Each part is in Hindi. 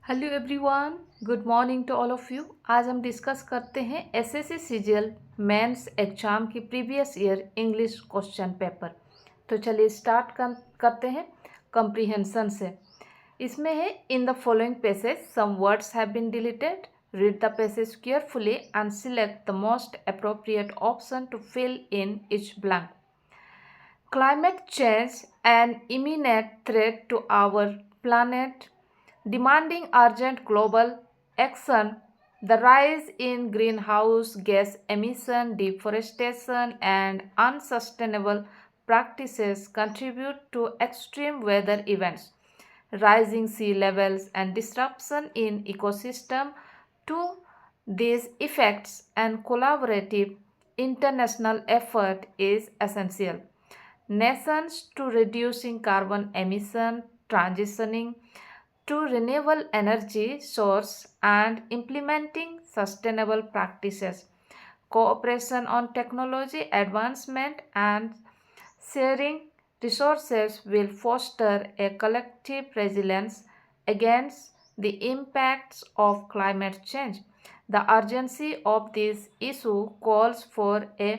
Hello everyone, good morning to all of you. आज हम डिस्कस करते हैं एसएससी सीजीएल मेंस एग्जाम की previous year English question paper. तो चलिए स्टार्ट करते हैं कॉम्प्रिहेंशन से। इसमें है in the following passage some words have been deleted, read the passage carefully and select the most appropriate option to fill in each blank. Climate change, an imminent threat to our planet, demanding urgent global action. The rise in greenhouse gas emission, deforestation, and unsustainable practices contribute to extreme weather events. Rising sea levels and disruption in ecosystem. To these effects, and collaborative international effort is essential. Nations to reducing carbon emission, transitioning to renewable energy source, and implementing sustainable practices. Cooperation on technology advancement and sharing resources will foster a collective resilience against the impacts of climate change. The urgency of this issue calls for a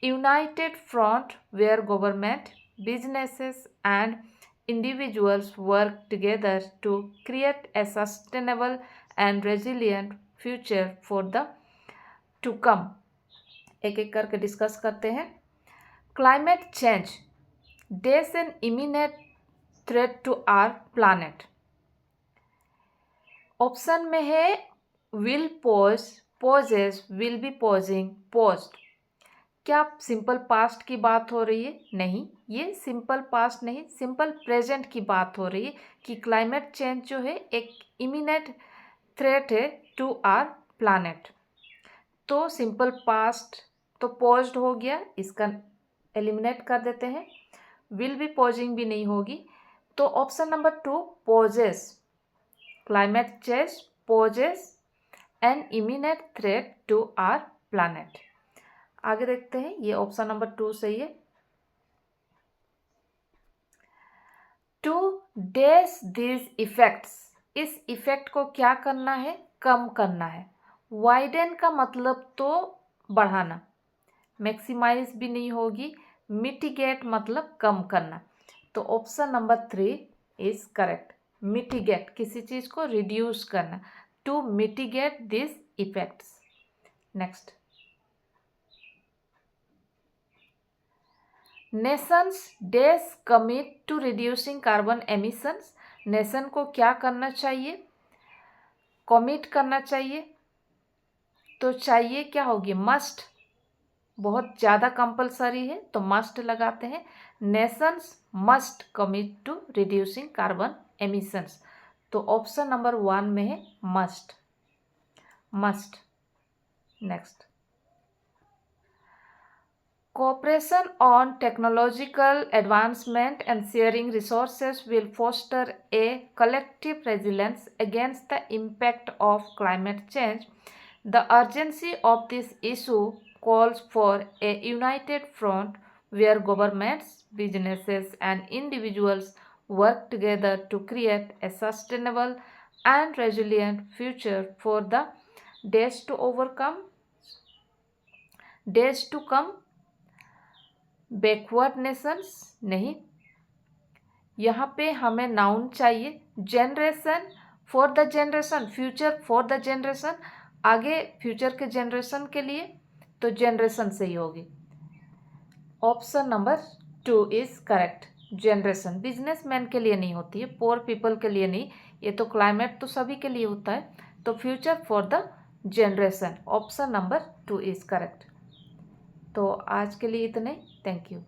united front where government, businesses, and individuals work together to create a sustainable and resilient future for the to come. एक एक करके डिस्कस करते हैं। Climate change days an imminent threat to our planet. Option में है will pause, pauses, will be pausing, paused. क्या सिंपल पास्ट की बात हो रही है? नहीं, ये सिंपल पास्ट नहीं, सिंपल प्रेजेंट की बात हो रही है कि क्लाइमेट चेंज जो है एक इमिनेंट थ्रेट है टू आवर प्लानेट। तो सिंपल पास्ट तो पॉज्ड हो गया, इसका एलिमिनेट कर देते हैं। विल बी पॉजिंग भी नहीं होगी, तो option number 2 poses, climate change poses an imminent threat to our planet. आगे देखते हैं, ये ऑप्शन नंबर 2 सही है। टू डैश दिस इफेक्ट्स, इस इफेक्ट को क्या करना है? कम करना है। वाइडन का मतलब तो बढ़ाना, मैक्सिमाइज भी नहीं होगी। मिटिगेट मतलब कम करना, तो option number 3 is correct. Mitigate, किसी चीज को रिड्यूस करना, to mitigate this effects. Next, nations days commit to reducing carbon emissions. Nation को क्या करना चाहिए? कमिट करना चाहिए, तो चाहिए क्या होगी? मस्ट, बहुत ज़्यादा कंपलसरी है तो मस्ट लगाते हैं। Nations must commit to reducing carbon emissions, तो ऑप्शन नंबर 1 में है must, must. Next, cooperation on technological advancement and sharing resources will foster a collective resilience against the impact of climate change. The urgency of this issue calls for a united front where governments, businesses, and individuals work together to create a sustainable and resilient future for the days to come. Backward Nations नहीं, यहाँ पे हमें नाउन चाहिए। Generation, for the generation, future for the generation, आगे फ्यूचर के जनरेशन के लिए, तो जनरेशन सही होगी। Option number 2 is correct. Generation businessman के लिए नहीं होती है, पोअर पीपल के लिए नहीं, ये तो क्लाइमेट तो सभी के लिए होता है, तो future for the generation, option number 2 is correct. तो आज के लिए इतने, थैंक यू।